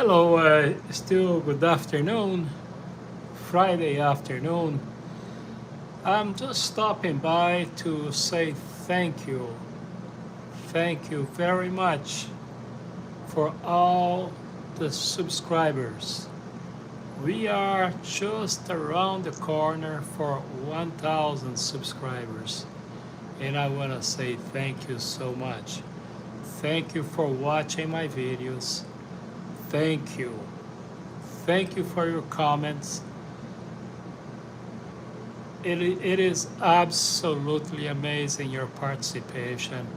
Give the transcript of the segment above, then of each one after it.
Hello, still good afternoon, Friday afternoon. I'm just stopping by to say thank you. Thank you very much for all the subscribers. We are just around the corner for 1,000 subscribers. And I want to say thank you so much. Thank you for watching my videos. Thank you. Thank you for your comments. It is absolutely amazing, your participation.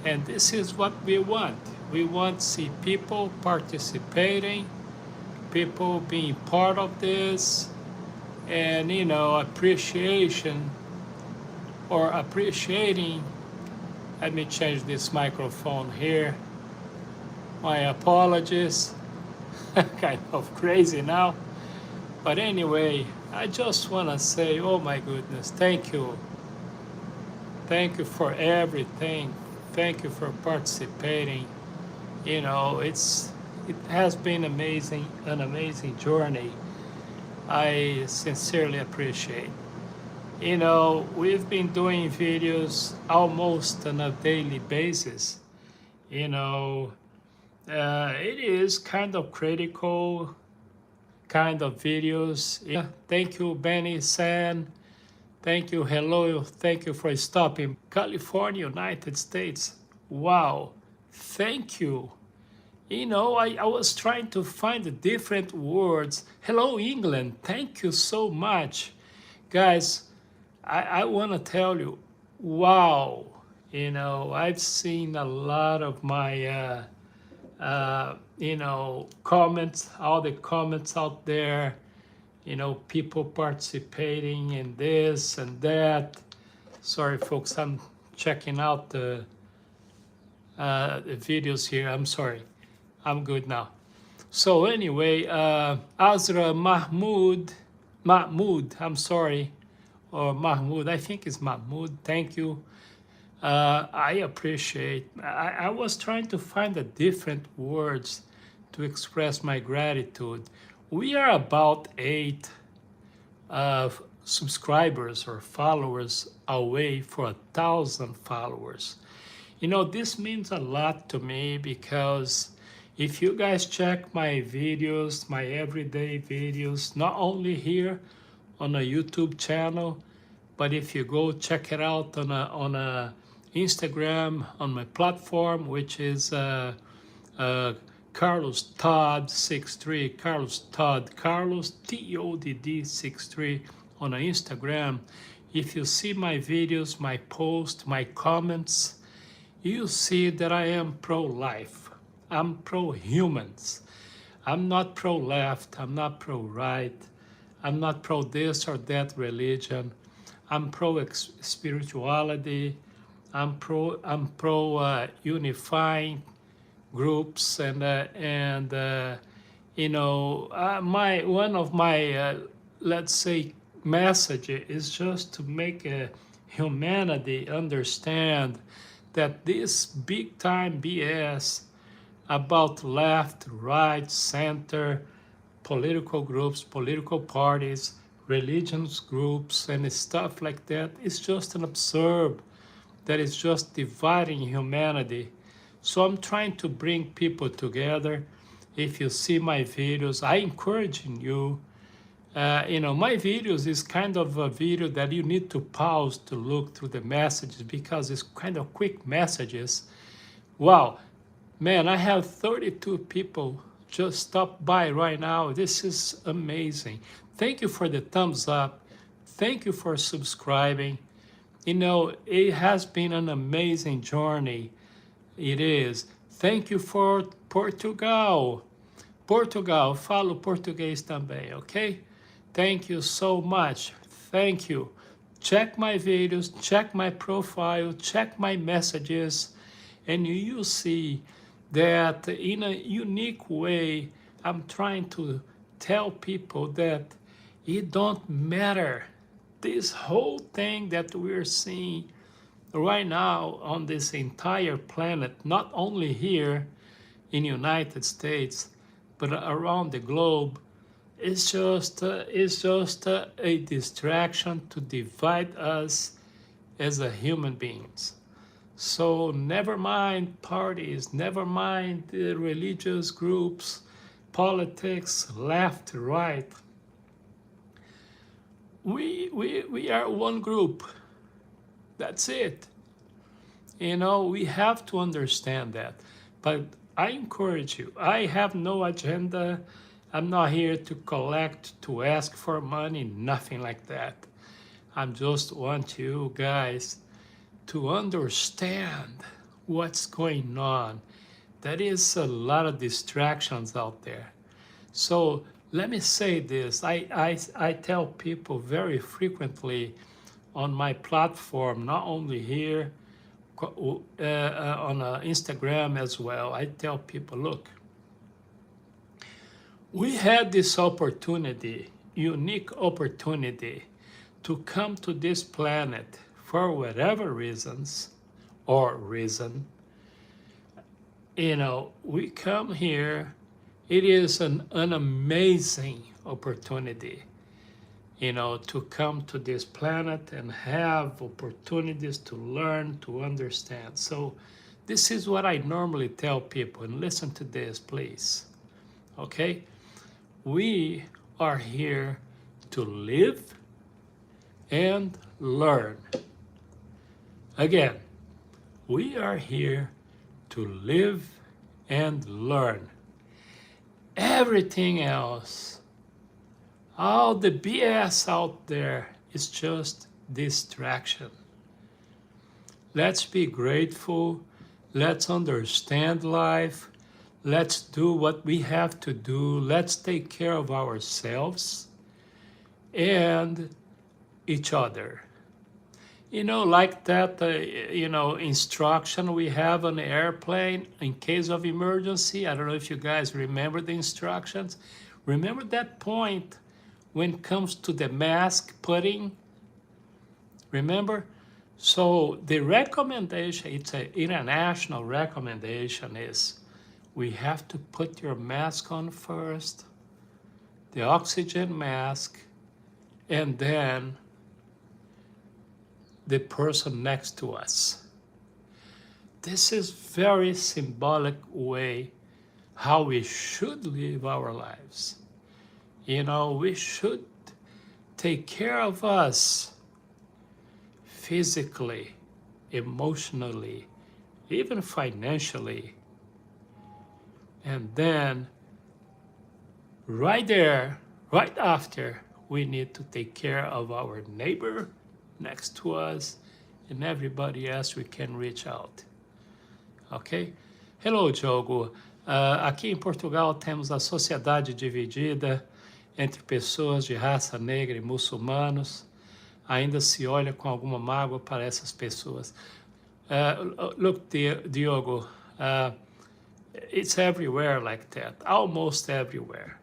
And this is what we want. We want to see people participating, people being part of this, and, appreciation or appreciating. Let me change this microphone here. My apologies. Kind of crazy now. But anyway, I just want to say, oh my goodness, thank you. Thank you for everything. Thank you for participating. It has been an amazing journey. I sincerely appreciate. We've been doing videos almost on a daily basis. It is kind of critical kind of videos. Yeah, thank you, Benny San. Thank you, hello. Thank you for stopping. California, United States. Wow, thank you. I was trying to find the different words. Hello, England. Thank you so much. Guys, I want to tell you, wow. I've seen a lot of my comments, all the comments out there, people participating in this and that. Sorry, folks, I'm checking out the videos here. I'm sorry. I'm good now. So anyway, Azra Mahmoud, I'm sorry, or Mahmoud, I think it's Mahmoud, thank you. I appreciate. I was trying to find the different words to express my gratitude. We are about 8 subscribers or followers away for 1,000 followers. This means a lot to me because if you guys check my videos, my everyday videos, not only here on a YouTube channel, but if you go check it out on a Instagram, on my platform, which is Carlos Todd 63, Carlos Todd, Carlos TODD 63 on Instagram. If you see my videos, my posts, my comments, you see that I am pro-life. I'm pro-humans. I'm not pro-left. I'm not pro-right. I'm not pro this or that religion. I'm pro-spirituality. I'm pro unifying groups one of my let's say message is just to make humanity understand that this big time BS about left, right, center, political groups, political parties, religions groups, and stuff like that is just an absurd that is just dividing humanity. So I'm trying to bring people together. If you see my videos, I encouraging you. My videos is kind of a video that you need to pause to look through the messages because it's kind of quick messages. Wow, man, I have 32 people just stop by right now. This is amazing. Thank you for the thumbs up. Thank you for subscribing. It has been an amazing journey. It is. Thank you for Portugal. Portugal, falo português também, okay? Thank you so much. Thank you. Check my videos, check my profile, check my messages, and you see that in a unique way, I'm trying to tell people that it don't matter. This whole thing that we're seeing right now on this entire planet, not only here in the United States, but around the globe, it's just a distraction to divide us as a human beings. So never mind parties, never mind the religious groups, politics, left, right. We are one group. That's it. We have to understand that. But I encourage you. I have no agenda. I'm not here to collect, to ask for money, nothing like that. I just want you guys to understand what's going on. There is a lot of distractions out there. So let me say this. I tell people very frequently on my platform, not only here, on Instagram as well. I tell people, look, we had this opportunity, unique opportunity, to come to this planet for whatever reasons or reason. We come here. It is an amazing opportunity, to come to this planet and have opportunities to learn, to understand. So this is what I normally tell people, and listen to this, please. Okay? We are here to live and learn. Again, we are here to live and learn. Everything else, all the BS out there is just distraction. Let's be grateful. Let's understand life. Let's do what we have to do. Let's take care of ourselves and each other. Like that, instruction we have on the airplane in case of emergency. I don't know if you guys remember the instructions. Remember that point when it comes to the mask putting? Remember? So the recommendation, it's an international recommendation, is we have to put your mask on first, the oxygen mask, and then the person next to us. This is very symbolic way how we should live our lives. We should take care of us physically, emotionally, even financially. And then right there, right after, we need to take care of our neighbor next to us and everybody else we can reach out. Ok? Hello, Diogo. Aqui em Portugal temos a sociedade dividida entre pessoas de raça negra e muçulmanos. Ainda se olha com alguma mágoa para essas pessoas. Look, Diogo, it's everywhere like that, almost everywhere.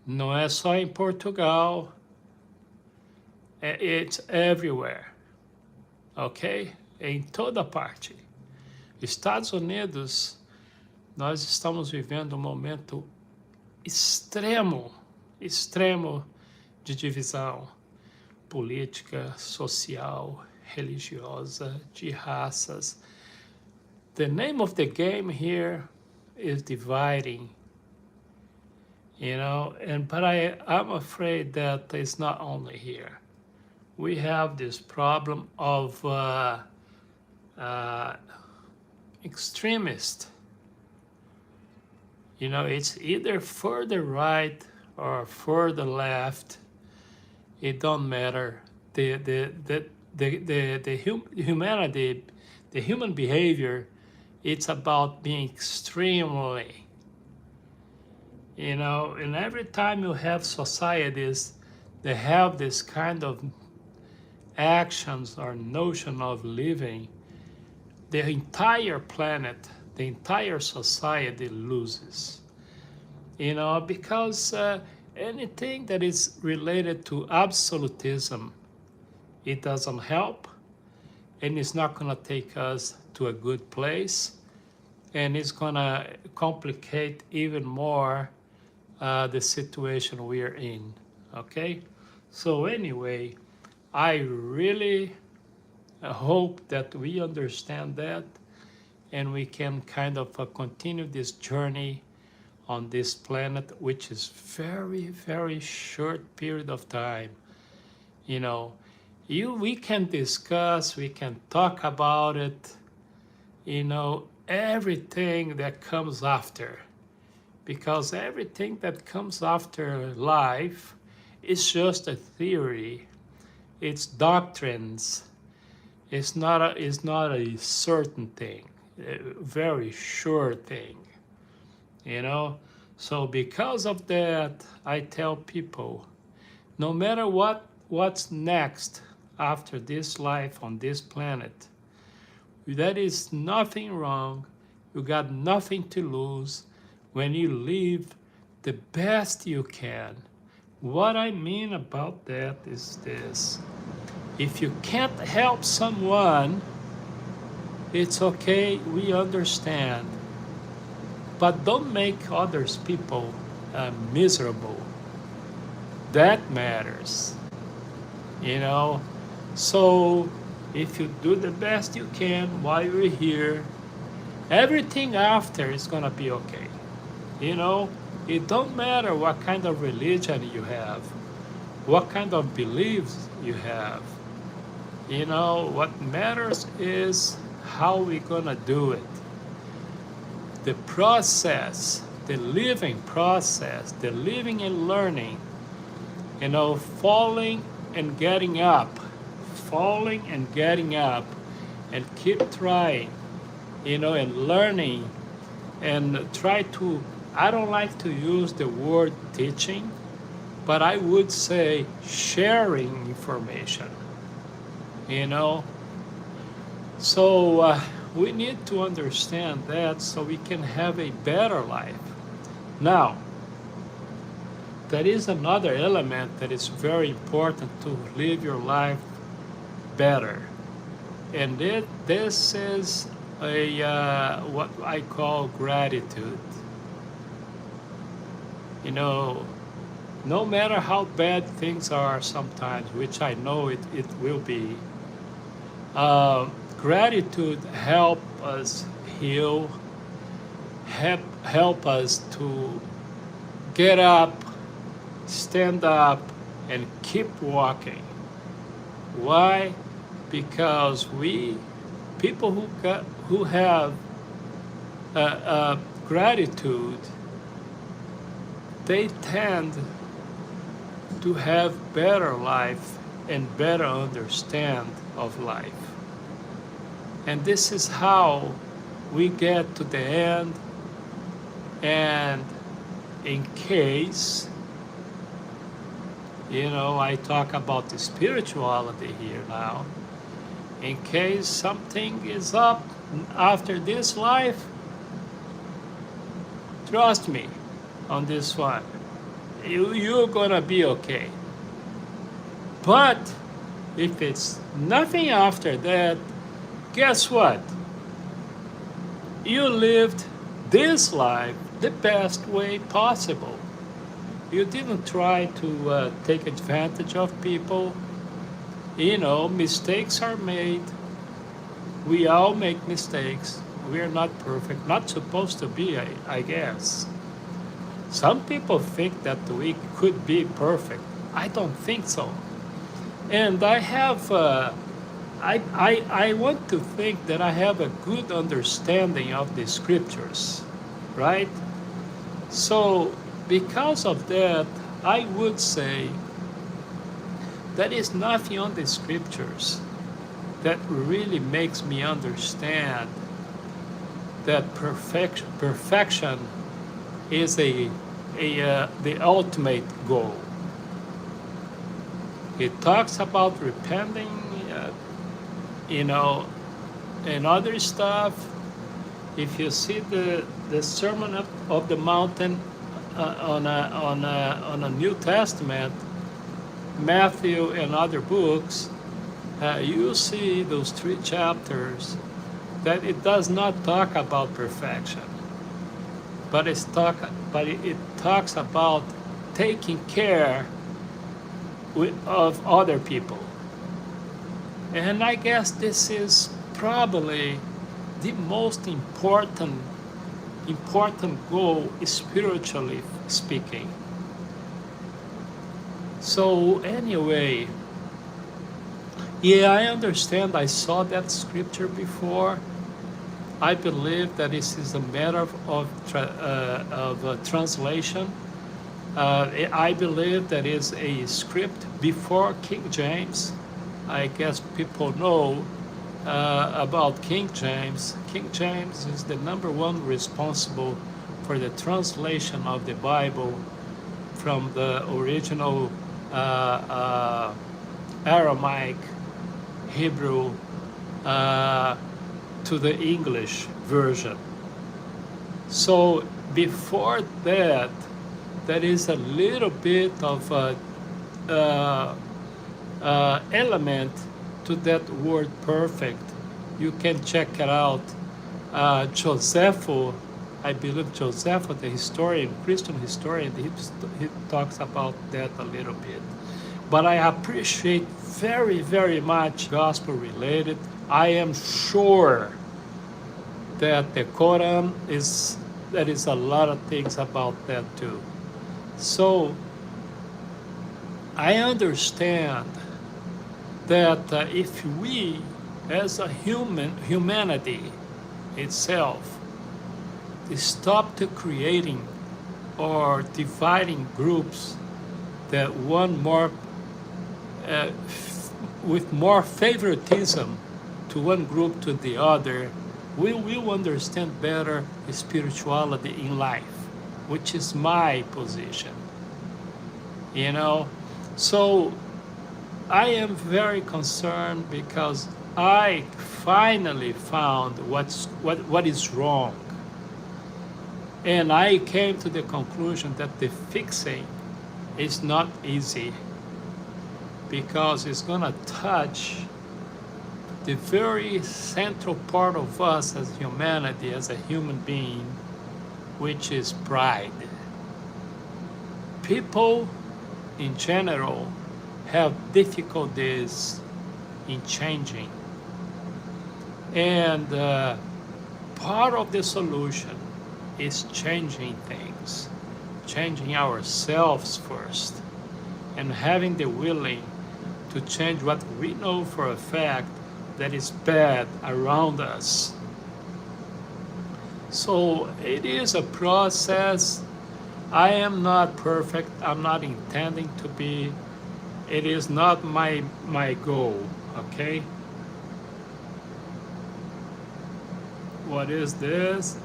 Não é só em Portugal, it's everywhere, ok? Em toda parte. Estados Unidos, nós estamos vivendo um momento extremo de divisão política, social, religiosa, de raças. The name of the game here is dividing, but I'm afraid that it's not only here. We have this problem of extremist. It's either further right or further left. It don't matter. The humanity, the human behavior, it's about being extremely, and every time you have societies that have this kind of actions or notion of living, the entire planet, the entire society loses. Because anything that is related to absolutism, it doesn't help, and it's not going to take us to a good place. and it's gonna complicate even more the situation we are in. Okay, so anyway, I really hope that we understand that, and we can kind of continue this journey on this planet, which is very, very short period of time. You know, we can discuss, we can talk about it, everything that comes after, because everything that comes after life is just a theory. It's doctrines. It's not a certain thing, a very sure thing. So because of that, I tell people, no matter what's next after this life on this planet, there is nothing wrong. You got nothing to lose when you live the best you can. What I mean about that is this: if you can't help someone, it's okay, we understand. But don't make others people miserable. That matters. you know. So if you do the best you can while you're here, everything after is gonna be okay. You know, it don't matter what kind of religion you have, what kind of beliefs you have. You know, what matters is how we're gonna do it. The process, the living process, the living and learning, falling and getting up, falling and getting up, and keep trying, and learning, and try to, I don't like to use the word teaching, but I would say sharing information, So we need to understand that so we can have a better life. Now, there is another element that is very important to live your life better. And this is what I call gratitude. No matter how bad things are sometimes, which I know it will be, gratitude help us heal, help us to get up, stand up, and keep walking. Why? Because people who have gratitude, they tend to have better life and better understand of life. And this is how we get to the end. And in case, I talk about the spirituality here now, in case something is up after this life, trust me on this one, you're gonna be okay. But if it's nothing after that, guess what? You lived this life the best way possible. You didn't try to take advantage of people. Mistakes are made. We all make mistakes. We are not perfect. Not supposed to be, I guess. Some people think that we could be perfect. I don't think so. And I have, I want to think that I have a good understanding of the scriptures, right? So because of that, I would say there is nothing on the scriptures that really makes me understand that perfection is the ultimate goal. It talks about repenting, and other stuff. If you see the Sermon of the Mountain on a New Testament, Matthew and other books, you see those 3 chapters that it does not talk about perfection, but it talks about taking care of other people. And I guess this is probably the most important goal, spiritually speaking. So anyway, yeah, I understand. I saw that scripture before. I believe that this is a matter of translation. I believe that is a script before King James. I guess people know about King James. King James is the #1 responsible for the translation of the Bible from the original Aramaic, Hebrew, to the English version. So before that, there is a little bit of element to that word perfect. You can check it out. Josephus, I believe Josephus, the historian, Christian historian, he talks about that a little bit. But I appreciate very, very much gospel related. I am sure that the Quran there is a lot of things about that too. So I understand that if we, as a humanity itself, stop to creating or dividing groups that want more with more favoritism to one group to the other, we will understand better spirituality in life, which is my position. You know, so I am very concerned because I finally found what is wrong. And I came to the conclusion that the fixing is not easy because it's going to touch the very central part of us as humanity, as a human being, which is pride. People in general have difficulties in changing. And part of the solution is changing things, changing ourselves first, and having the willing to change what we know for a fact that is bad around us. So it is a process. I am not perfect. I'm not intending to be. It is not my goal, okay? What is this?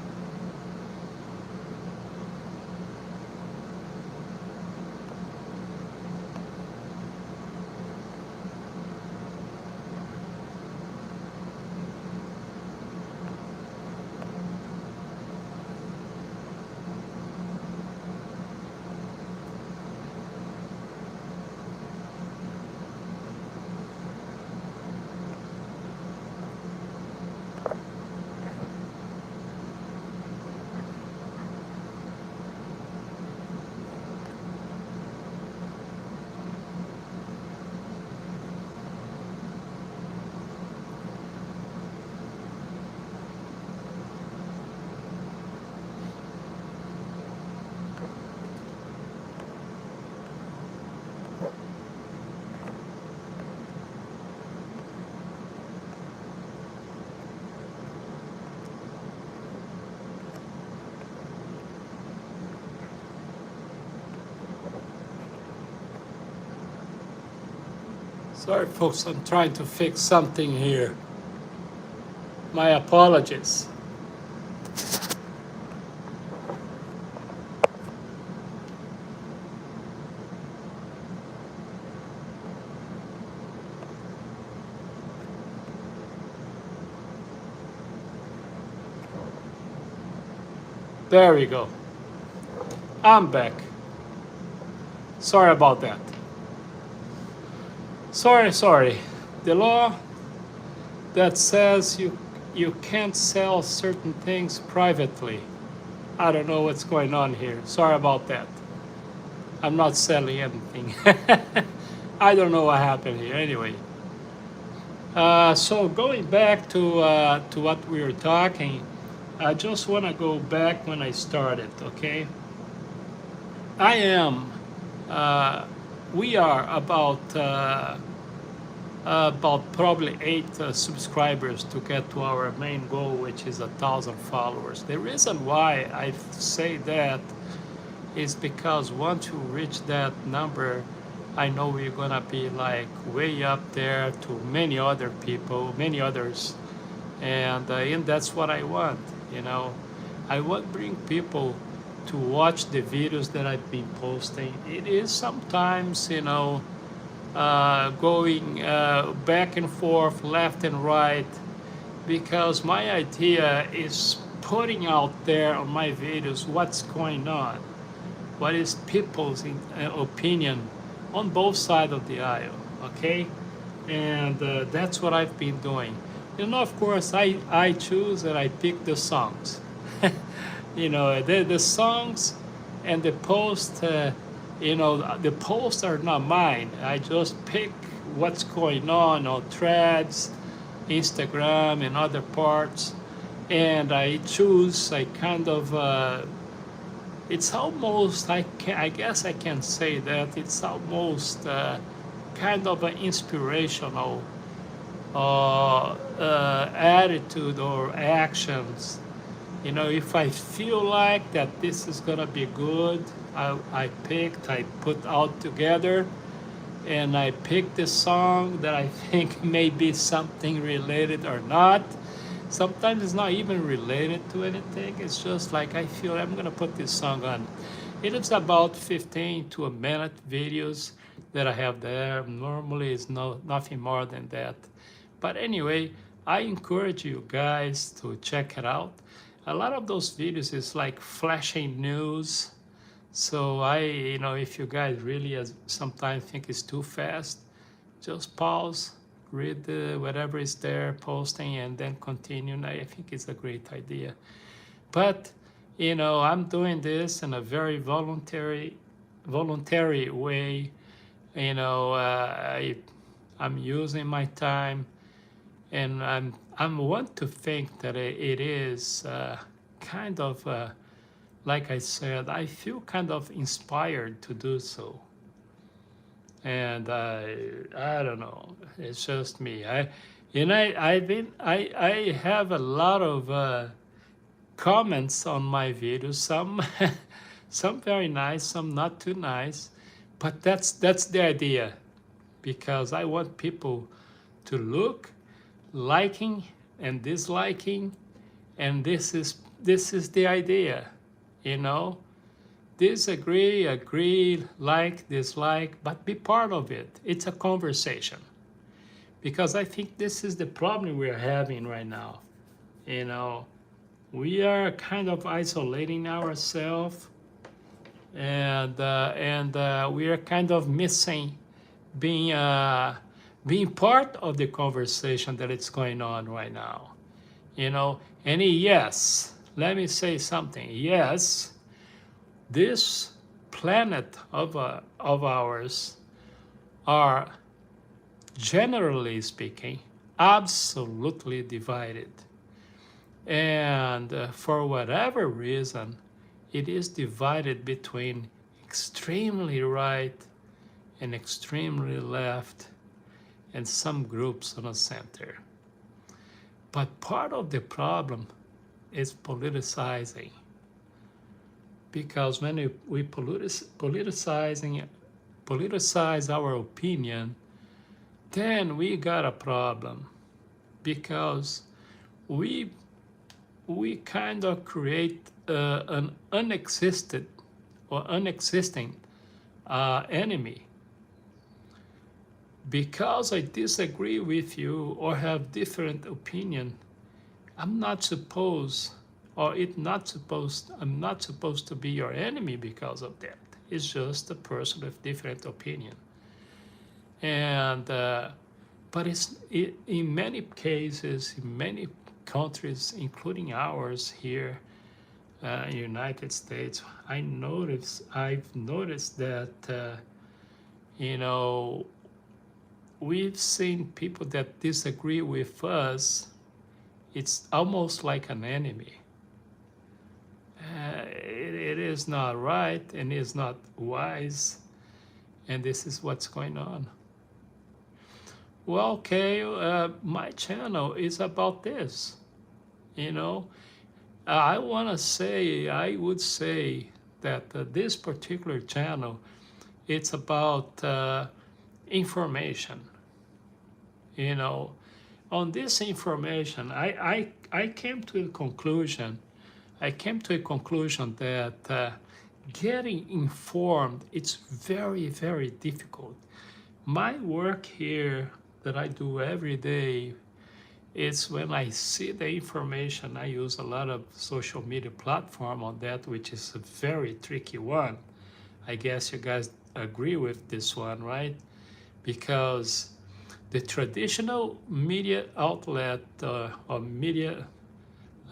Sorry, folks, I'm trying to fix something here. My apologies. There we go. I'm back. Sorry about that. Sorry. The law that says you can't sell certain things privately. I don't know what's going on here. Sorry about that. I'm not selling anything. I don't know what happened here. Anyway, so going back to what we were talking, I just want to go back when I started. Okay, I am. Uh, we are about probably 8 subscribers to get to our main goal, which is 1,000 followers. The reason why I say that is because once you reach that number, I know we're gonna be like way up there to many other people, many others, and that's what I want. You know, I want to bring people to watch the videos that I've been posting. It is sometimes, going back and forth, left and right, because my idea is putting out there on my videos what's going on, what is people's opinion on both sides of the aisle, okay? And that's what I've been doing. Of course, I choose and I pick the songs. The songs and the post, the posts are not mine. I just pick what's going on Threads, Instagram, and other parts, and I choose. I kind of. It's almost. I guess I can say that it's almost kind of an inspirational attitude or actions. If I feel like that this is gonna be good, I put out together, and I picked the song that I think may be something related or not. Sometimes it's not even related to anything. It's just like I feel I'm gonna put this song on. It is about 15 to a minute videos that I have there. Normally it's nothing more than that. But anyway, I encourage you guys to check it out. A lot of those videos is like flashing news. So if you guys really sometimes think it's too fast, just pause, read whatever is there, posting, and then continue. And I think it's a great idea. But, I'm doing this in a very voluntary way. I'm using my time, and I'm want to think that it is kind of like I said, I feel kind of inspired to do so. And I don't know, it's just me. I have a lot of comments on my videos. Some some very nice, some not too nice, but that's the idea, because I want people to look, liking and disliking, and this is the idea. Disagree, agree, like, dislike, but be part of it. It's a conversation, because I think this is the problem we're having right now. We are kind of isolating ourselves, and we are kind of missing being part of the conversation that it's going on right now. And yes, let me say something. Yes, this planet of ours are, generally speaking, absolutely divided. And for whatever reason, it is divided between extremely right and extremely left, and some groups on the center. But part of the problem is politicizing, because when we politicize our opinion, then we got a problem, because we kind of create an unexisting enemy. Because I disagree with you or have different opinion, I'm not supposed to be your enemy because of that. It's just a person with different opinion. And but in many cases, in many countries, including ours here in the United States, I've noticed that, you know, we've seen people that disagree with us. It's almost like an enemy. It is not right and is not wise, and this is what's going on. Well, okay, my channel is about this, you know. I would say that this particular channel, it's about information, you know. On this information, I came to a conclusion that getting informed, it's very, very difficult. My work here that I do every day is when I see the information, I use a lot of social media platform on that, which is a very tricky one. I guess you guys agree with this one, right? Because the traditional media outlet or media,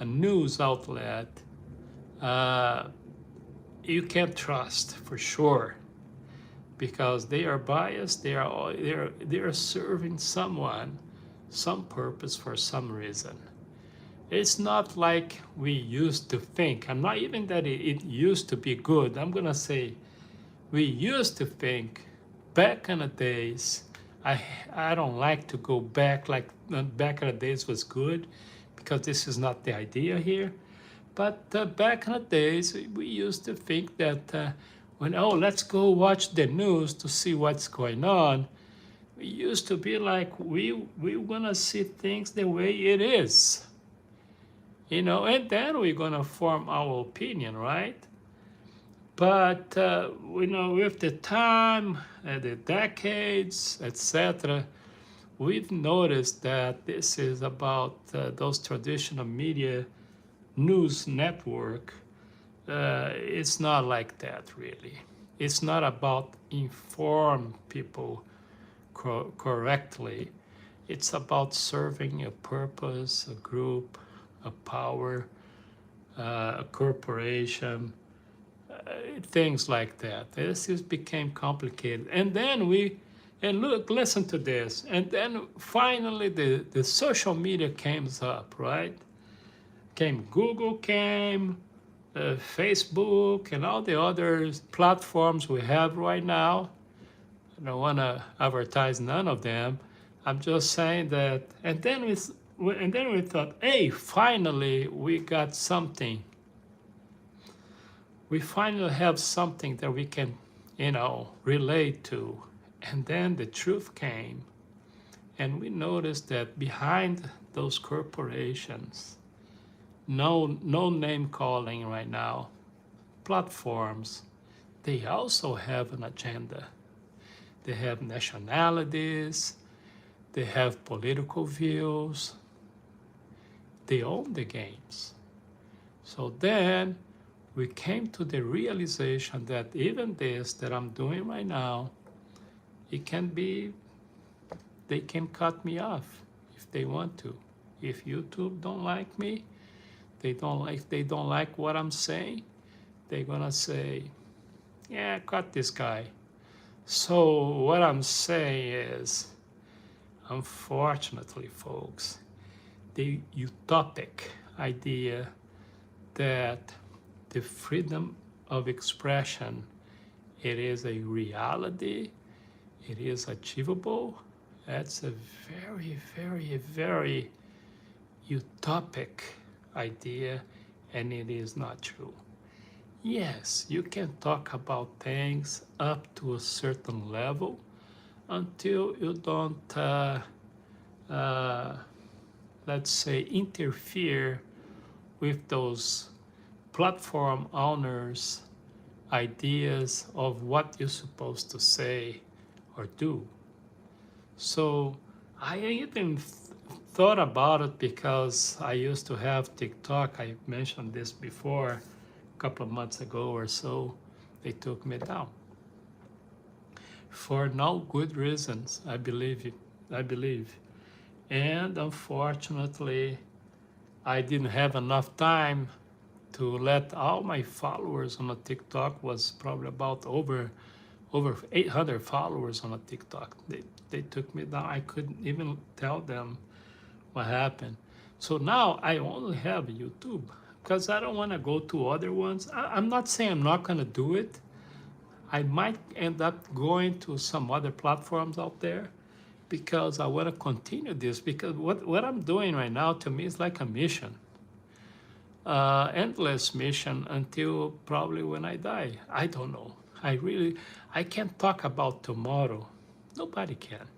a news outlet, you can't trust for sure, because they are biased. They are serving someone, some purpose for some reason. It's not like we used to think. I'm not even that it used to be good. I'm gonna say we used to think back in the days. I don't like to go back, like back in the days was good, because this is not the idea here. But back in the days, we used to think that let's go watch the news to see what's going on. We used to be like, we want to see things the way it is, you know, and then we're going to form our opinion, right? But, you know, with the time, the decades, etc., we've noticed that this is about those traditional media news network. It's not like that, really. It's not about inform people correctly. It's about serving a purpose, a group, a power, a corporation, things like that. This just became complicated. And then listen to this. And then finally the social media came up, right? Google came, Facebook, and all the other platforms we have right now. I don't want to advertise none of them. I'm just saying that. And then we thought, hey, finally we got something. We finally have something that we can, you know, relate to. And then the truth came, and we noticed that behind those corporations, no name calling right now, platforms, they also have an agenda. They have nationalities, they have political views, they own the games. So then we came to the realization that even this that I'm doing right now, they can cut me off if they want to. If YouTube don't like me, they don't like what I'm saying, they're gonna say, yeah, cut this guy. So what I'm saying is, unfortunately, folks, the utopic idea that the freedom of expression, it is a reality, it is achievable, that's a very, very, very utopic idea, and it is not true. Yes, you can talk about things up to a certain level until you don't, let's say, interfere with those platform owners' ideas of what you're supposed to say or do. So I even thought about it because I used to have TikTok. I mentioned this before, a couple of months ago or so. They took me down for no good reasons, I believe. And unfortunately, I didn't have enough time to let all my followers on a TikTok. Was probably about over 800 followers on a TikTok. They took me down. I couldn't even tell them what happened. So now I only have YouTube because I don't want to go to other ones. I'm not saying I'm not going to do it. I might end up going to some other platforms out there because I want to continue this. Because what I'm doing right now to me is like a mission, endless mission until probably when I die. I don't know. I can't talk about tomorrow. Nobody can.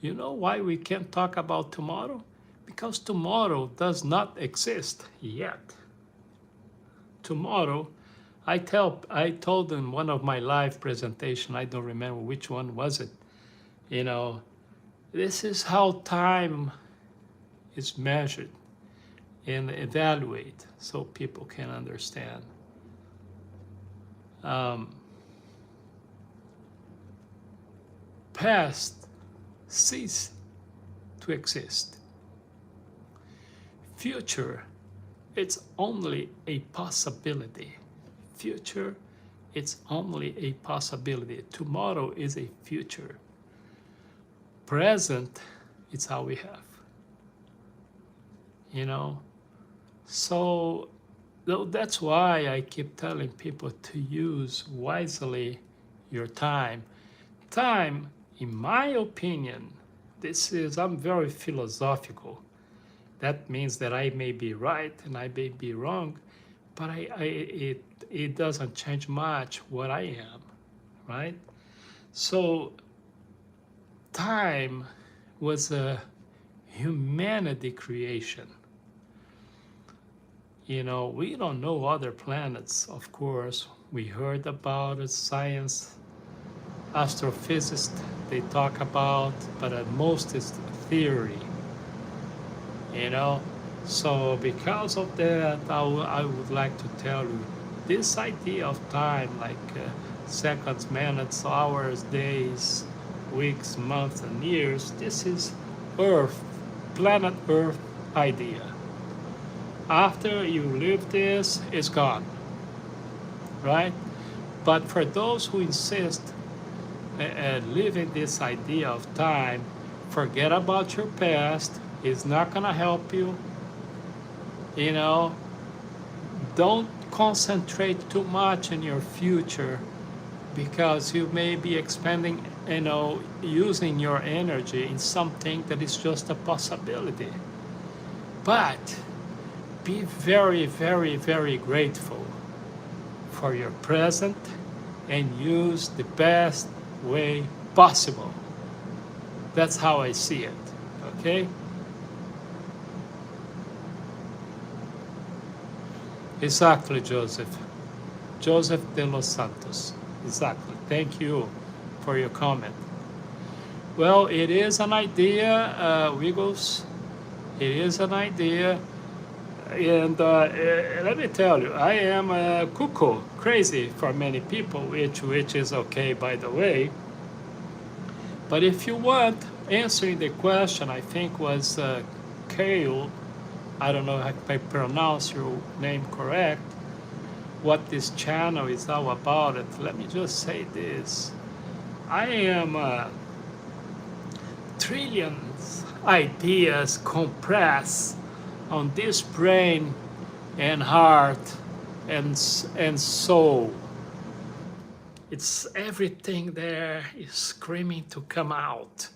You know why we can't talk about tomorrow? Because tomorrow does not exist yet. Tomorrow, I told in one of my live presentation, I don't remember which one was it, you know, this is how time is measured and evaluate so people can understand. Past cease to exist. Future, it's only a possibility. Future, it's only a possibility. Tomorrow is a future. Present, it's all we have. You know? So that's why I keep telling people to use wisely your time. Time, in my opinion, I'm very philosophical. That means that I may be right and I may be wrong, but it doesn't change much what I am, right? So time was a humanity creation. You know, we don't know other planets, of course. We heard about it, science, astrophysicists, they talk about, but at most it's theory, you know? So because of that, I would like to tell you, this idea of time, like seconds, minutes, hours, days, weeks, months, and years, this is Earth, planet Earth idea. After you live this, it's gone, right? But for those who insist living this idea of time, forget about your past. It's not gonna help you. You know, don't concentrate too much in your future because you may be expending, you know, using your energy in something that is just a possibility. But be very, very, very grateful for your present and use the best way possible. That's how I see it, okay? Exactly, Joseph. Joseph de los Santos. Exactly. Thank you for your comment. Well, it is an idea, Wiggles. It is an idea. And let me tell you, I am cuckoo, crazy for many people, which is okay, by the way. But if you want, answering the question, I think was Kale, I don't know if I pronounce your name correct, what this channel is all about. It. Let me just say this. I am trillions ideas compressed on this brain and heart and soul. It's everything there is screaming to come out.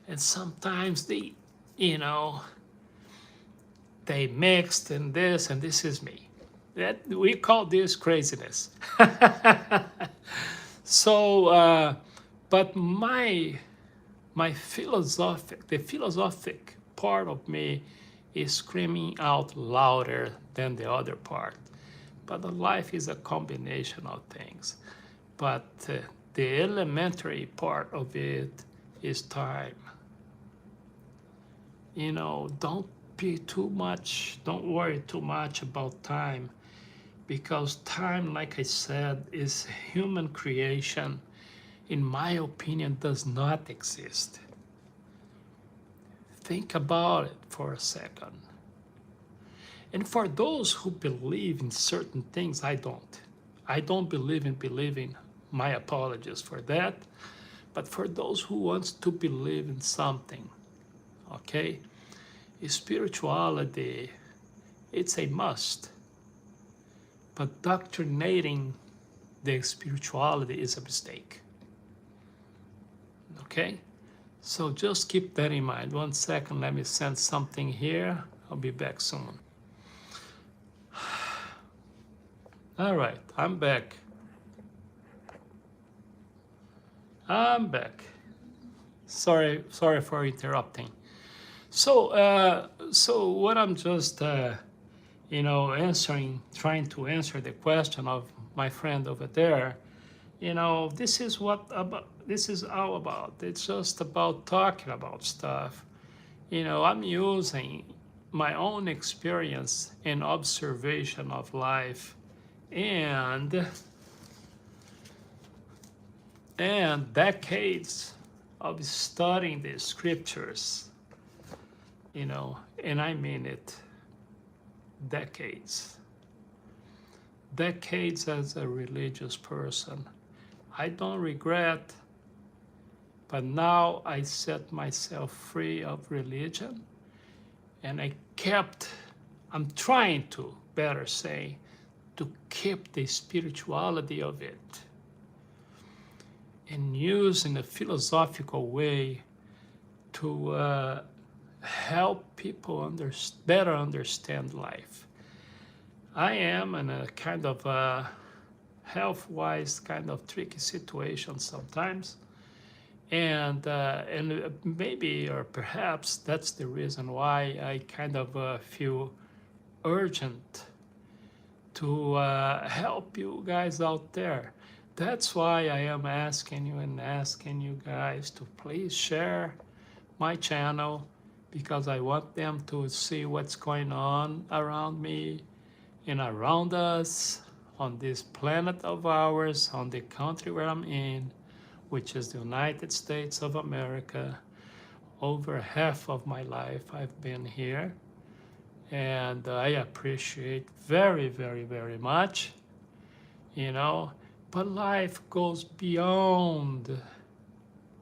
And sometimes they, you know, they mixed and this is me. That we call this craziness. So, but the philosophic part of me is screaming out louder than the other part. But the life is a combination of things. But the elementary part of it is time. You know, don't worry too much about time, because time, like I said, is human creation. In my opinion, does not exist. Think about it for a second. And for those who believe in certain things, I don't. I don't believe in believing. My apologies for that. But for those who wants to believe in something, okay, spirituality, it's a must. But doctrinating the spirituality is a mistake. Okay? So just keep that in mind. 1 second, let me send something here. I'll be back soon. All right, I'm back. I'm back. Sorry for interrupting. So what I'm just, trying to answer the question of my friend over there. This is all about. It's just about talking about stuff. I'm using my own experience and observation of life and decades of studying the scriptures, and I mean it, decades as a religious person. I don't regret, but now I set myself free of religion, and I'm trying to, better say, to keep the spirituality of it and use in a philosophical way to help people better understand life. I am in a kind of health-wise kind of tricky situation sometimes, and maybe or perhaps that's the reason why I kind of feel urgent to help you guys out there. That's why I am asking you guys to please share my channel, because I want them to see what's going on around me and around us on this planet of ours, on the country where I'm in, which is the United States of America. Over half of my life I've been here, and I appreciate very, very, very much, but life goes beyond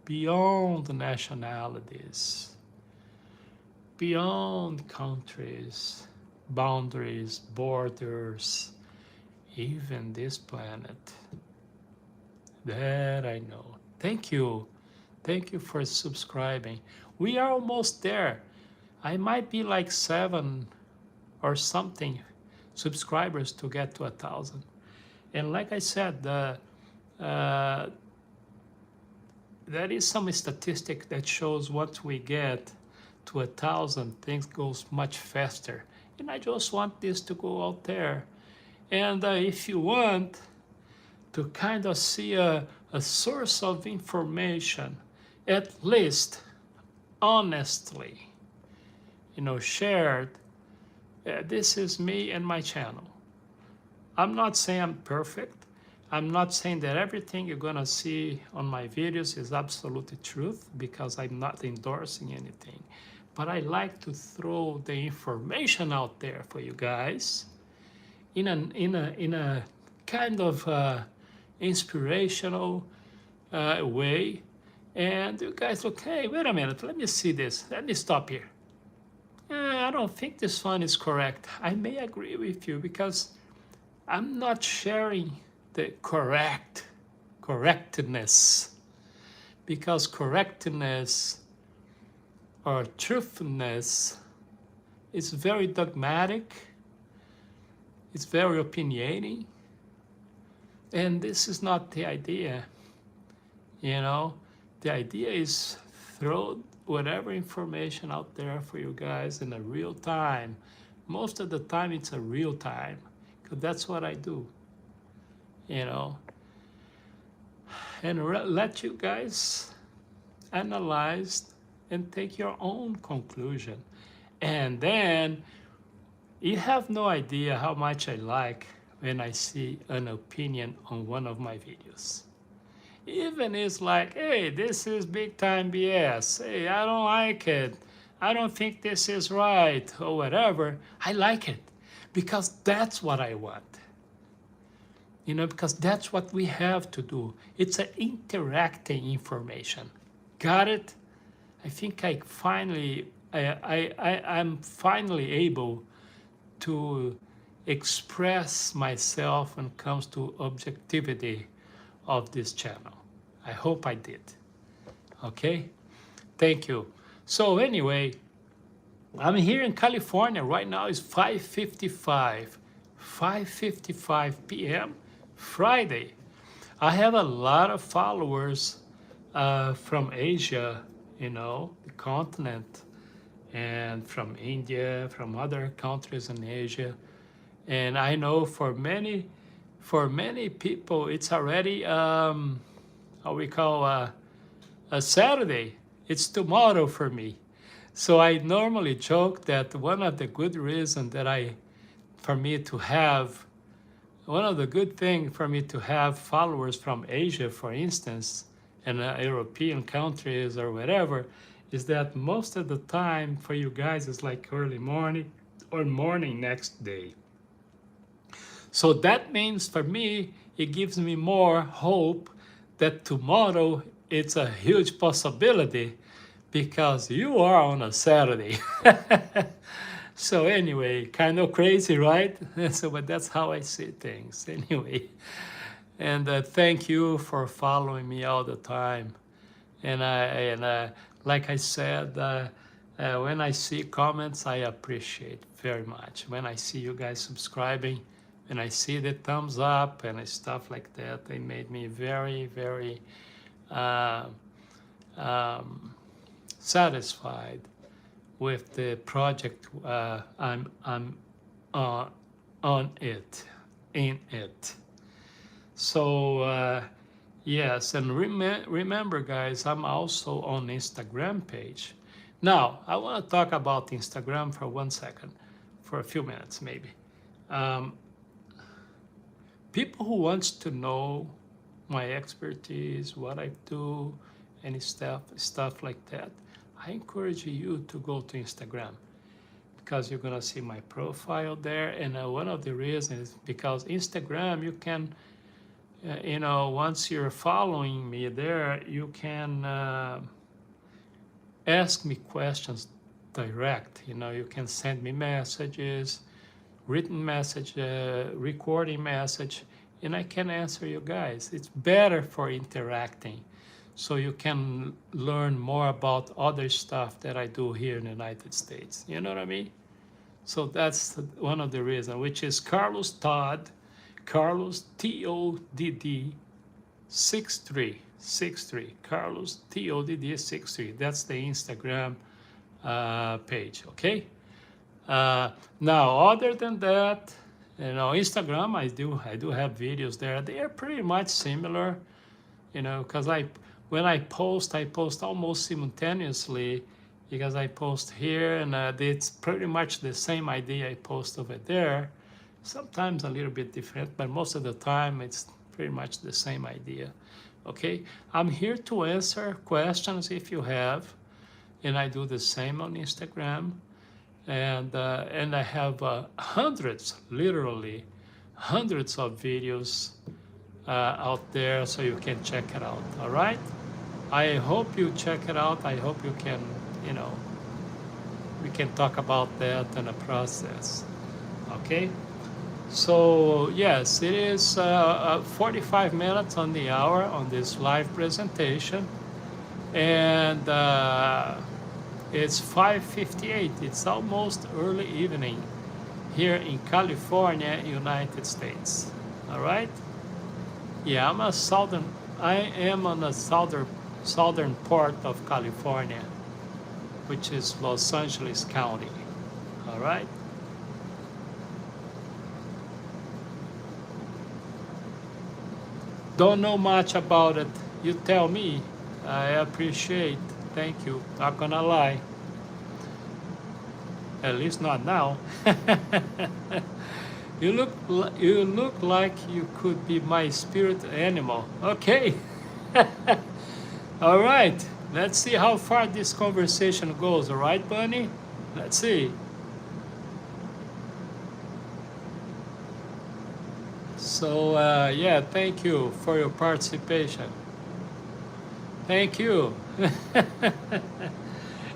nationalities, beyond countries, boundaries, borders, even this planet. That I know. Thank you for subscribing. We are almost there. I might be like 7 or something subscribers to get to 1,000. And like I said, there is some statistic that shows once we get to 1,000, things goes much faster. And I just want this to go out there. And if you want to kind of see a source of information, at least honestly, shared, this is me and my channel. I'm not saying I'm perfect. I'm not saying that everything you're gonna see on my videos is absolute truth, because I'm not endorsing anything. But I like to throw the information out there for you guys in a kind of inspirational way. And you guys, okay, wait a minute, let me see this. Let me stop here. I don't think this one is correct. I may agree with you, because I'm not sharing the correctness, because correctness or truthfulness is very dogmatic, it's very opinionating, and this is not the idea. The idea is throw whatever information out there for you guys in a real time. Most of the time it's a real time, because that's what I do, and let you guys analyze and take your own conclusion. And then you have no idea how much I like when I see an opinion on one of my videos. Even it's like, hey, this is big time BS. Hey, I don't like it. I don't think this is right, or whatever. I like it, because that's what I want. You know, because that's what we have to do. It's an interacting information. Got it? I think I'm finally able to express myself when it comes to objectivity of this channel. I hope I did. Okay? Thank you. So anyway, I'm here in California. Right now it's 5:55 p.m. Friday. I have a lot of followers from Asia, you know, the continent, and from India, from other countries in Asia. And I know for many people, it's already, how we call a Saturday. It's tomorrow for me. So I normally joke that one of the good reasons that one of the good things for me to have followers from Asia, for instance, and European countries or whatever, is that most of the time for you guys is like early morning or morning next day. So that means for me, it gives me more hope that tomorrow it's a huge possibility because you are on a Saturday. So anyway, kind of crazy, right? So, but that's how I see things anyway. And thank you for following me all the time. And like I said, when I see comments, I appreciate very much. When I see you guys subscribing, and I see the thumbs up and stuff like that, they made me very, very satisfied with the project. I'm on it, in it. So yes, and remember guys, I'm also on Instagram page. Now, I want to talk about Instagram for 1 second, for a few minutes maybe. People who wants to know my expertise, what I do, any stuff like that, I encourage you to go to Instagram because you're gonna see my profile there. And one of the reasons is because Instagram, you can, you know, once you're following me there, you can ask me questions direct. You know, you can send me messages, written message, recording message, and I can answer you guys. It's better for interacting, so you can learn more about other stuff that I do here in the United States. You know what I mean? So that's one of the reasons, which is Carlos Todd, Carlos Todd 63, Carlos Todd 63. That's the Instagram page. Okay. Now, other than that, you know, Instagram, I do have videos there. They are pretty much similar, you know, because when I post almost simultaneously, because I post here and it's pretty much the same idea I post over there. Sometimes a little bit different, but most of the time it's pretty much the same idea. Okay, I'm here to answer questions if you have, and I do the same on Instagram. And I have literally hundreds of videos out there, so you can check it out. All right, I hope you check it out. I hope you can, you know, we can talk about that in the process. Okay, so yes, it is 45 minutes on the hour on this live presentation, and it's 5:58. It's almost early evening here in California, United States. All right. Yeah, I am on the southern part of California, which is Los Angeles County. All right. Don't know much about it. You tell me. I appreciate. Thank you. Not gonna lie. At least not now. You look like you could be my spirit animal. Okay. All right. Let's see how far this conversation goes. All right, Bunny? Let's see. So yeah, thank you for your participation. Thank you.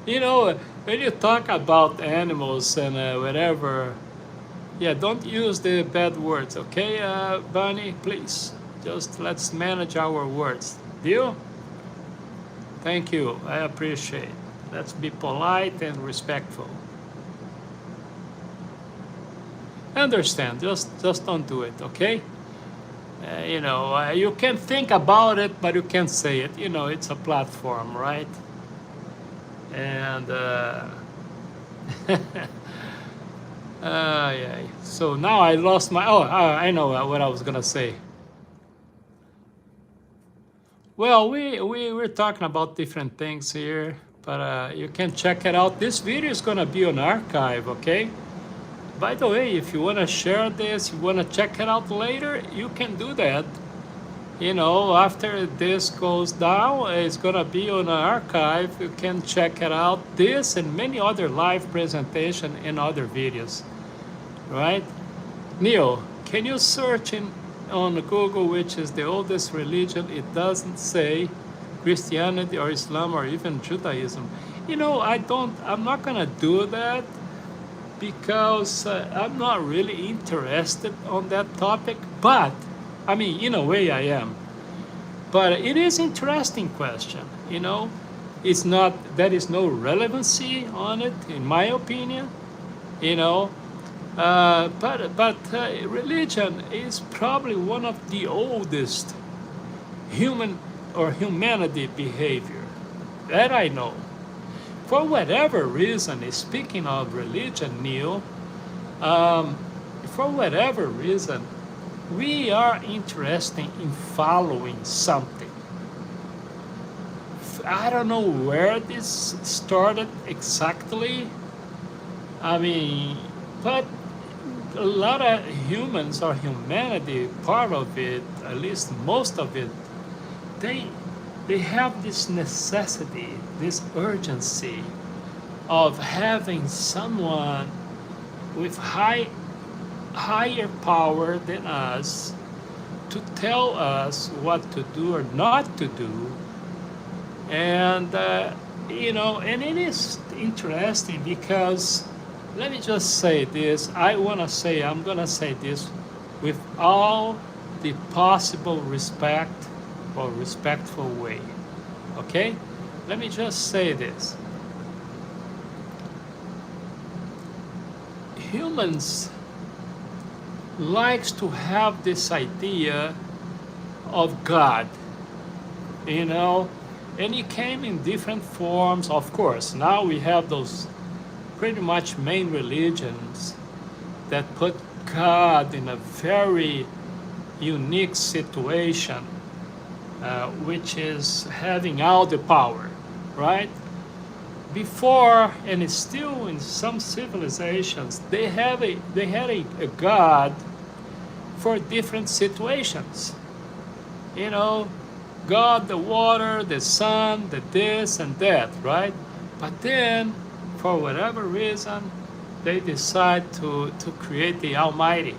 You know, when you talk about animals and whatever, yeah, don't use the bad words, okay, Bunny? Please, just let's manage our words. Deal? Thank you. I appreciate. Let's be polite and respectful. Understand? Just don't do it, okay? You can think about it, but you can't say it. You know, it's a platform, right? And yeah. So now I lost my. Oh, I know what I was gonna say. Well, we're talking about different things here, but you can check it out. This video is gonna be on archive, okay? By the way, if you wanna share this, you wanna check it out later, you can do that. You know, after this goes down, it's gonna be on an archive. You can check it out. This and many other live presentation and other videos, right? Neil, can you search on Google which is the oldest religion? It doesn't say Christianity or Islam or even Judaism. You know, I'm not gonna do that because I'm not really interested on that topic, but I mean, in a way I am. But it is interesting question, you know. It's not, there is no relevancy on it, in my opinion, you know. But religion is probably one of the oldest human or humanity behavior that I know. For whatever reason, speaking of religion, Neil, for whatever reason, we are interested in following something. I don't know where this started exactly. I mean, but a lot of humans or humanity, part of it, at least most of it, they have this necessity, this urgency of having someone with higher power than us to tell us what to do or not to do. And and it is interesting because, let me just say this. I'm gonna say this with all the possible respect or respectful way. Okay? Let me just say this. Humans likes to have this idea of God, you know, and it came in different forms, of course. Now we have those pretty much main religions that put God in a very unique situation, which is having all the power, right? Before, and it's still in some civilizations, they had a God for different situations. You know, God, the water, the sun, the this and that, right? But then, for whatever reason, they decide to create the Almighty.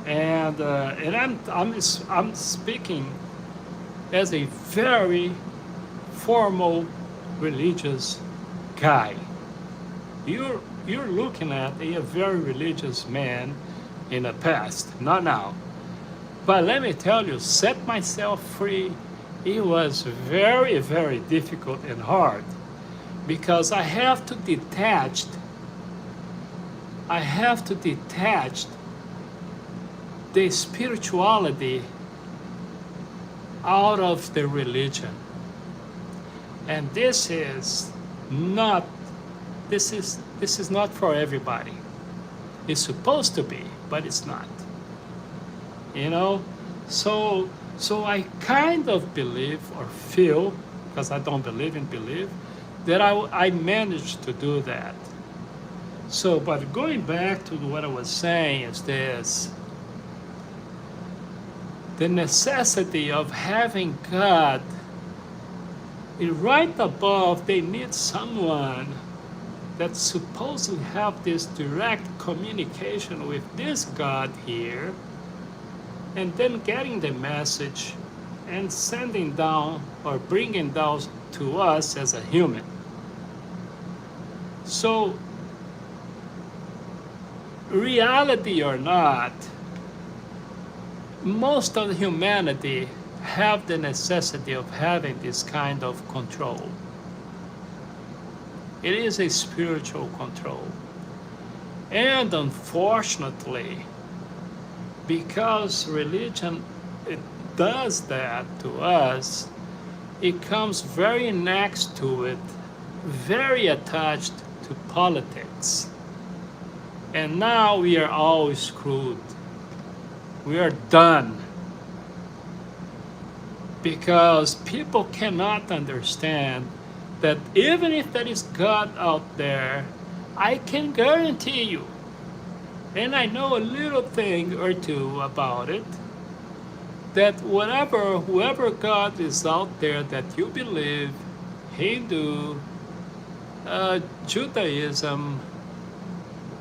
And I'm speaking as a very formal religious guy. You're looking at a very religious man in the past, not now. But let me tell you, set myself free, it was very, very difficult and hard because I have to detach the spirituality out of the religion. And this is not for everybody. It's supposed to be, but it's not. You know, so I kind of believe or feel, because I don't believe in belief, that I managed to do that. So, but going back to what I was saying is this: the necessity of having God right above. They need someone that supposedly have this direct communication with this God here, and then getting the message and sending down or bringing down to us as a human. So, reality or not, most of humanity have the necessity of having this kind of control. It is a spiritual control. And unfortunately, because religion it does that to us, it comes very next to it, very attached to politics. And now we are all screwed. We are done. Because people cannot understand that even if there is God out there, I can guarantee you, and I know a little thing or two about it, that whoever God is out there that you believe, Hindu, Judaism,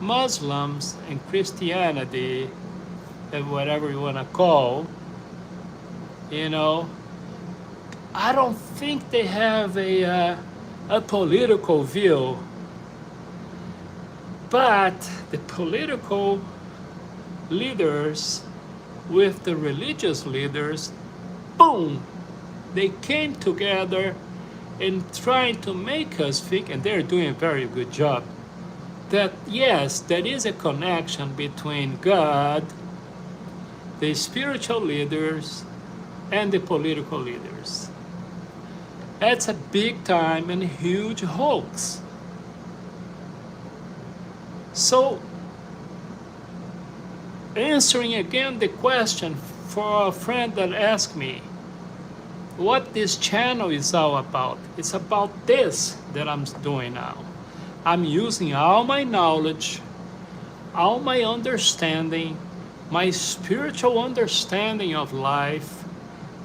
Muslims, and Christianity, and whatever you want to call, you know, I don't think they have a political view, but the political leaders with the religious leaders, boom, they came together and trying to make us think, and they're doing a very good job, that yes, there is a connection between God, the spiritual leaders, and the political leaders. That's a big time and huge hoax. So, answering again the question for a friend that asked me what this channel is all about. It's about this that I'm doing now. I'm using all my knowledge, all my understanding, my spiritual understanding of life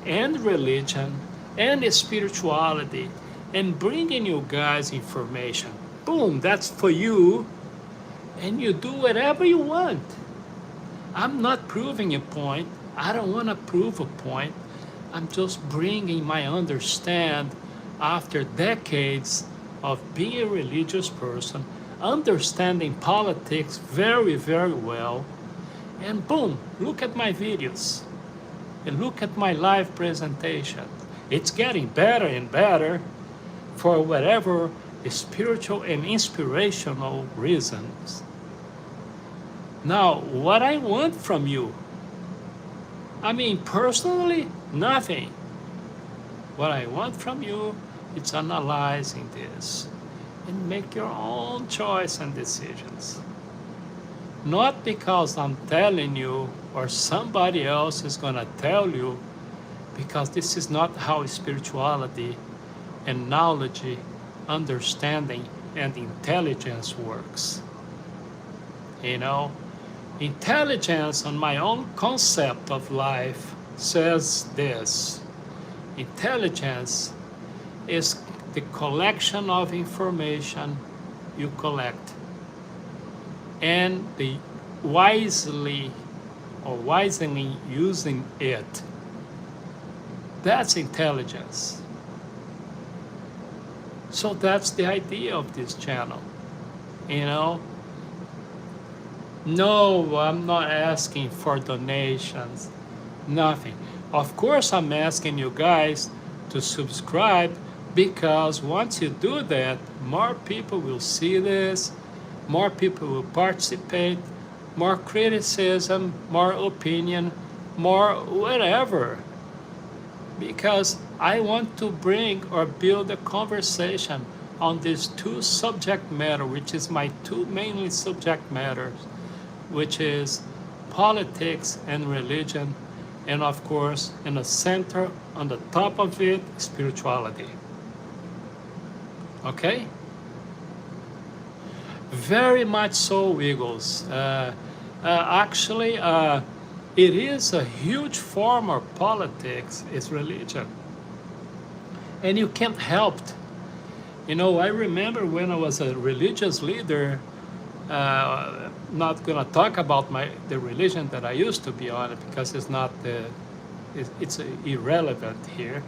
and religion and spirituality, and bringing you guys information. Boom, that's for you, and you do whatever you want. I'm not proving a point. I don't want to prove a point. I'm just bringing my understand after decades of being a religious person, understanding politics very, very well, and boom, look at my videos and look at my live presentation. It's getting better and better for whatever spiritual and inspirational reasons. Now, what I want from you, I mean, personally, nothing. What I want from you is analyzing this and make your own choice and decisions. Not because I'm telling you or somebody else is going to tell you, because this is not how spirituality and knowledge, understanding, and intelligence works. You know, intelligence on my own concept of life says this. Intelligence is the collection of information you collect and the wisely using it. That's intelligence. So that's the idea of this channel, you know. No, I'm not asking for donations, nothing. Of course, I'm asking you guys to subscribe, because once you do that, more people will see this, more people will participate, more criticism, more opinion, more whatever. Because I want to bring or build a conversation on these two subject matter, which is my two mainly subject matters, which is politics and religion, and of course, in the center, on the top of it, spirituality. Okay? Very much so, Eagles. Actually, it is a huge form of politics, is religion. And you can't help it. You know, I remember when I was a religious leader, not gonna talk about the religion that I used to be on because it's not it's irrelevant here.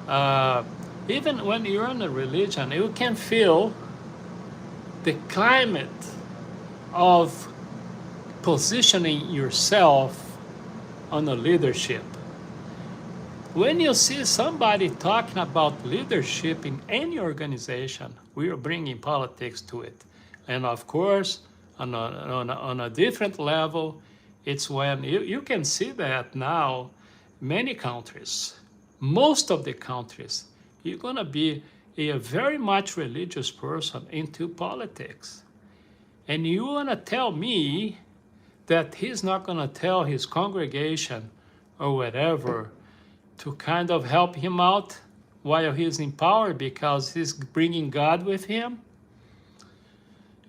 Uh, Even when you're in a religion, you can feel the climate of positioning yourself on a leadership. When you see somebody talking about leadership in any organization, we are bringing politics to it. And of course, on a different level, it's when you can see that now, many countries, most of the countries, you're going to be a very much religious person into politics. And you want to tell me that he's not going to tell his congregation or whatever to kind of help him out while he's in power because he's bringing God with him?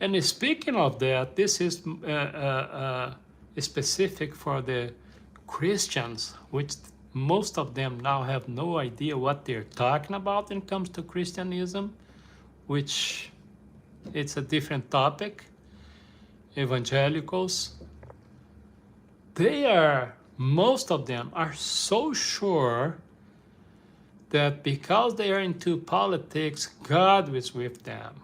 And speaking of that, this is specific for the Christians, which most of them now have no idea what they're talking about when it comes to Christianism, which it's a different topic. Evangelicals, most of them are so sure that because they are into politics, God is with them.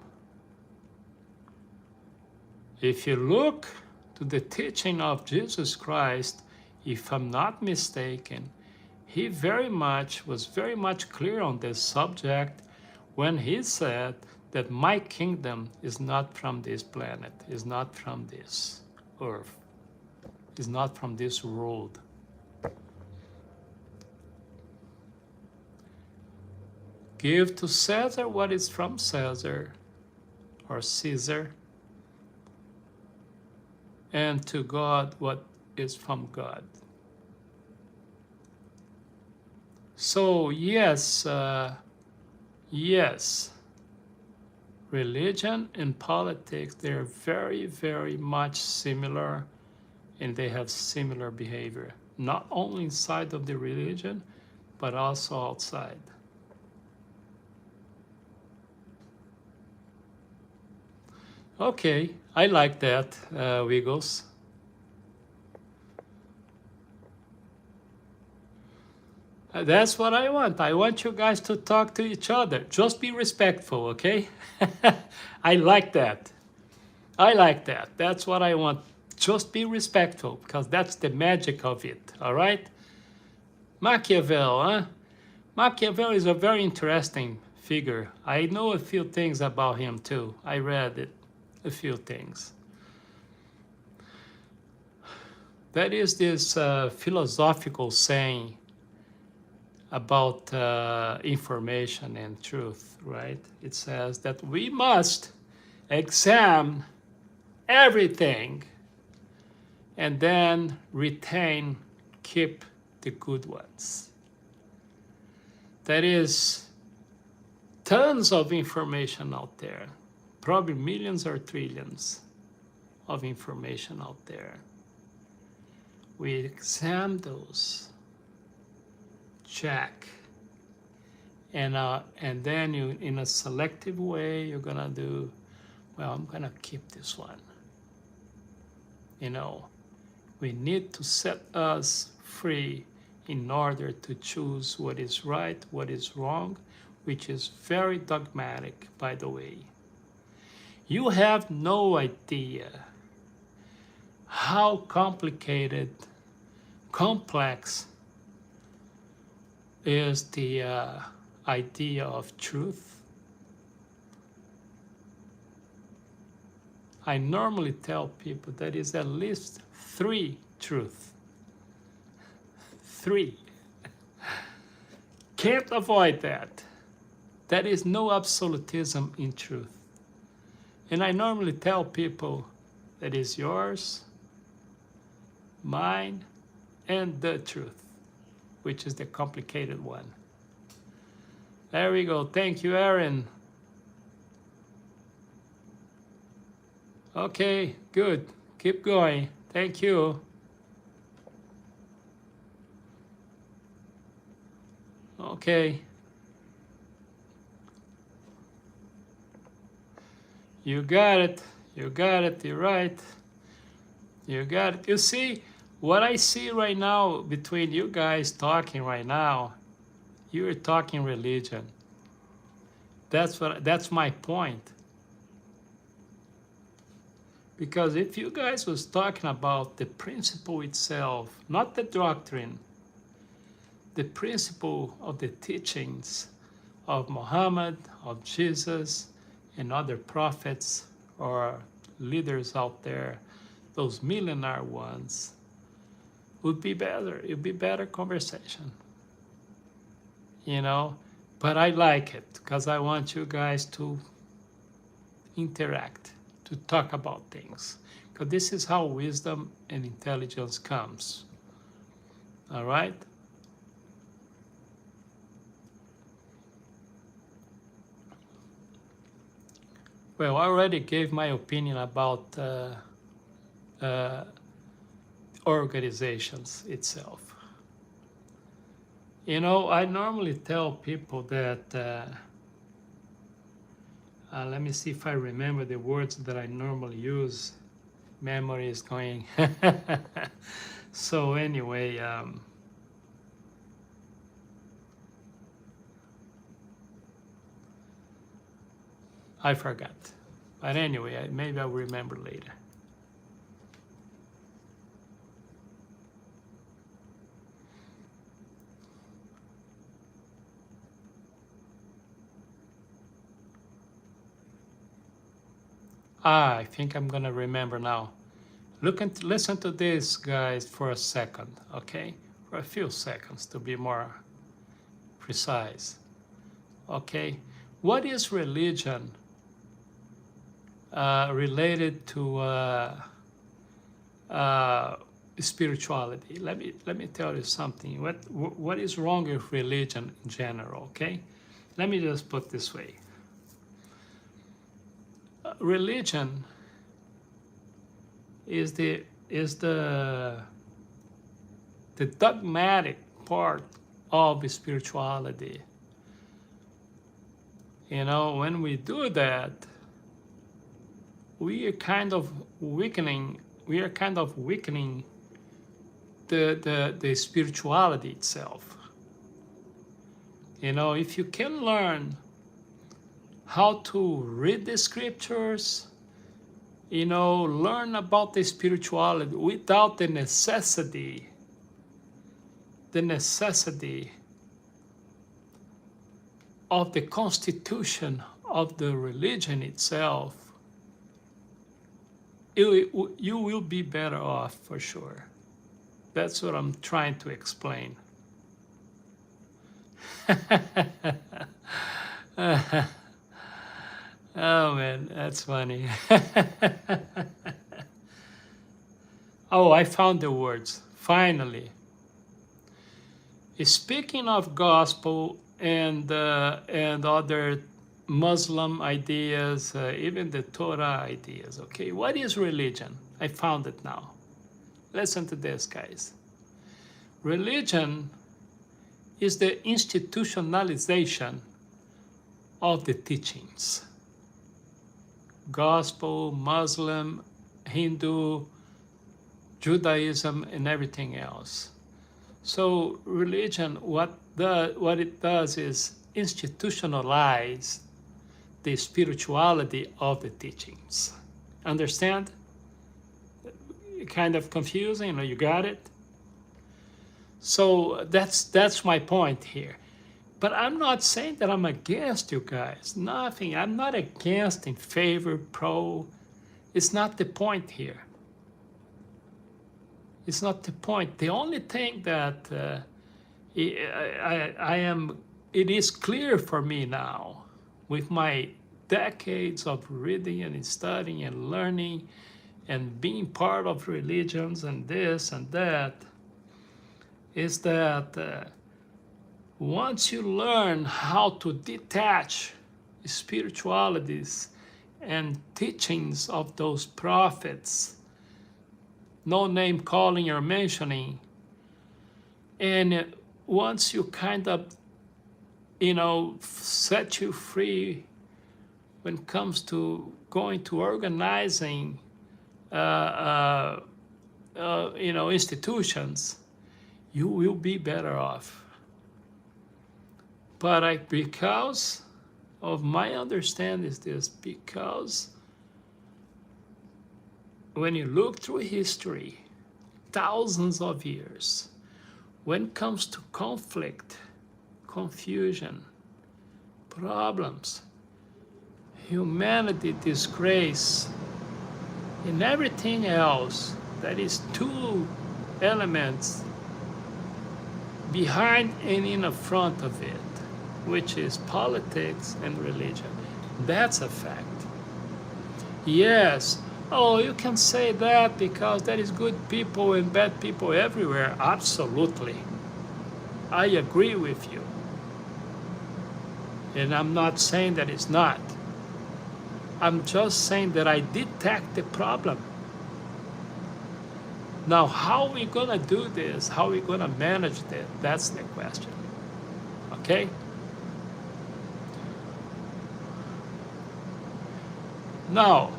If you look to the teaching of Jesus Christ, if I'm not mistaken, he was very much clear on this subject when he said that my kingdom is not from this planet, is not from this earth, is not from this world. Give to Caesar what is from Caesar, or Caesar, and to God what is from God. So yes, religion and politics, they're very, very much similar, and they have similar behavior, not only inside of the religion, but also outside. Okay, I like that, Wiggles. That's what I want. I want you guys to talk to each other. Just be respectful, okay? I like that. I like that. That's what I want. Just be respectful, because that's the magic of it, all right? Machiavelli, huh? Machiavelli is a very interesting figure. I know a few things about him too. I read it, a few things. That is this philosophical saying about information and truth, right? It says that we must examine everything and then keep the good ones. There is tons of information out there, probably millions or trillions of information out there. We examine those, check, and then you, in a selective way, you're gonna do, well, I'm gonna keep this one. You know, we need to set us free in order to choose what is right, what is wrong, which is very dogmatic, by the way. You have no idea how complicated, complex is the idea of truth. I normally tell people that is at least 3 truths. 3. Can't avoid that. There is no absolutism in truth. And I normally tell people that is yours, mine, and the truth, which is the complicated one. There we go. Thank you, Aaron. Okay, good. Keep going. Thank you. Okay. You got it. You got it. You're right. You got it. You see, what I see right now between you guys talking right now, you're talking religion. That's my point. Because if you guys was talking about the principle itself, not the doctrine, the principle of the teachings of Muhammad, of Jesus, and other prophets or leaders out there, those millionaire ones, would be better. It would be better conversation, you know. But I like it because I want you guys to interact, to talk about things, because this is how wisdom and intelligence comes. All right. Well, I already gave my opinion about organizations itself. You know, I normally tell people that, let me see if I remember the words that I normally use. Memory is going. So anyway, I forgot. But anyway, maybe I'll remember later. I think I'm gonna remember now. Listen to this, guys, for a second, okay? For a few seconds to be more precise. Okay, what is religion related to spirituality? Let me tell you something. What is wrong with religion in general? Okay, let me just put it this way. Religion is the dogmatic part of spirituality. You know, when we do that, we are kind of weakening. We are kind of weakening the spirituality itself. You know, if you can learn how to read the scriptures, you know, learn about the spirituality without the necessity of the constitution of the religion itself, you will be better off for sure. That's what I'm trying to explain. Oh man, that's funny. Oh, I found the words, finally. Speaking of gospel and other Muslim ideas, even the Torah ideas, okay? What is religion? I found it now. Listen to this, guys. Religion is the institutionalization of the teachings. Gospel, Muslim, Hindu, Judaism, and everything else. So religion, what it does is institutionalize the spirituality of the teachings. Understand? Kind of confusing, you got it? So that's my point here. But I'm not saying that I'm against you guys. Nothing. I'm not against, in favor, pro. It's not the point here. It's not the point. The only thing that it is clear for me now, with my decades of reading and studying and learning and being part of religions and this and that, is that once you learn how to detach spiritualities and teachings of those prophets, no name calling or mentioning, and once you kind of, set you free when it comes to going to organizing, uh, institutions, you will be better off. But because of my understanding is this, because when you look through history, thousands of years, when it comes to conflict, confusion, problems, humanity, disgrace, and everything else, that is two elements behind and in the front of it, which is politics and religion. That's a fact. Yes, oh, you can say that because there is good people and bad people everywhere. Absolutely. I agree with you. And I'm not saying that it's not. I'm just saying that I detect the problem. Now, how are we going to do this? How are we going to manage that? That's the question. Okay? Now,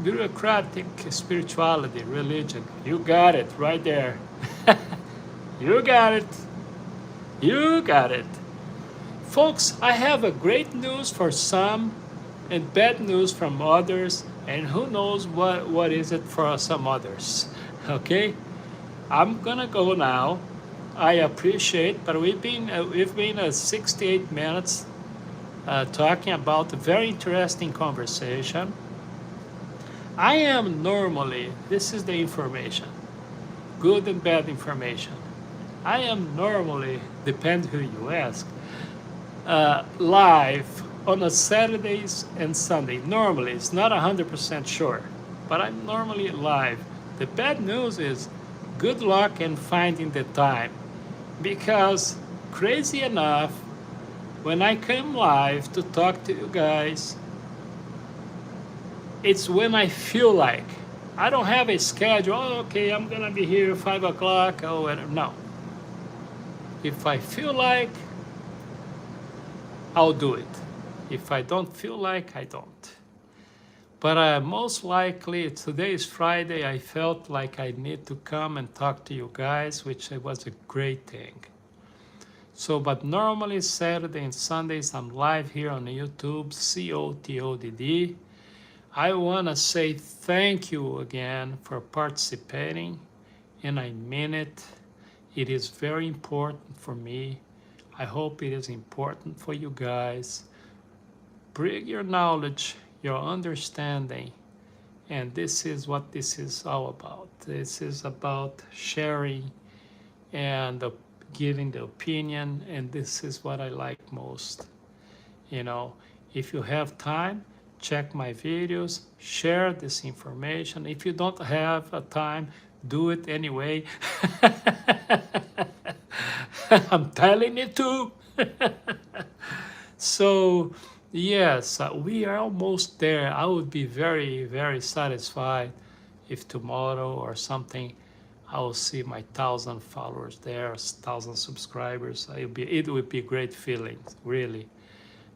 bureaucratic spirituality, religion. You got it right there. You got it. You got it. Folks, I have a great news for some and bad news from others, and who knows what is it for some others. Okay? I'm gonna go now. I appreciate, but we've been 68 minutes talking about a very interesting conversation. I am normally, this is the information, good and bad information. I am normally, depends who you ask, live on a Saturdays and Sunday. Normally, it's not 100% sure, but I'm normally live. The bad news is good luck in finding the time, because crazy enough, when I come live to talk to you guys, it's when I feel like. I don't have a schedule. Oh, okay, I'm gonna be here 5 o'clock. Oh, whatever. No. If I feel like, I'll do it. If I don't feel like, I don't. But most likely, today is Friday, I felt like I need to come and talk to you guys, which was a great thing. So, but normally Saturday and Sundays, I'm live here on YouTube, COTodd. I want to say thank you again for participating, and I mean it. It is very important for me. I hope it is important for you guys. Bring your knowledge, your understanding, and this is what this is all about. This is about sharing and giving the opinion, and this is what I like most. You know, if you have time, check my videos, share this information. If you don't have a time, do it anyway. I'm telling you to. So, yes, we are almost there. I would be very, very satisfied if tomorrow or something, I will see my 1,000 followers there, 1,000 subscribers. It would be a great feeling, really.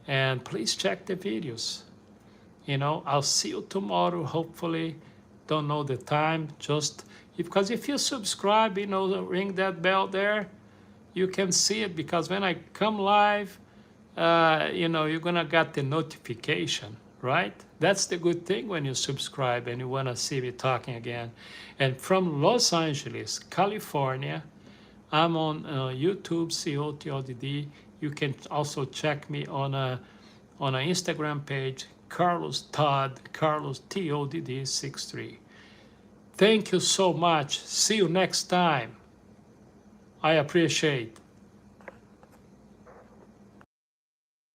And please check the videos. You know, I'll see you tomorrow, hopefully. Don't know the time, just because if you subscribe, you know, ring that bell there, you can see it, because when I come live, you know, you're gonna get the notification, right? That's the good thing when you subscribe and you wanna see me talking again. And from Los Angeles, California, I'm on YouTube, COTodd. You can also check me on an Instagram page, Carlos Todd, Carlos TODD 63. Thank you so much. See you next time. I appreciate.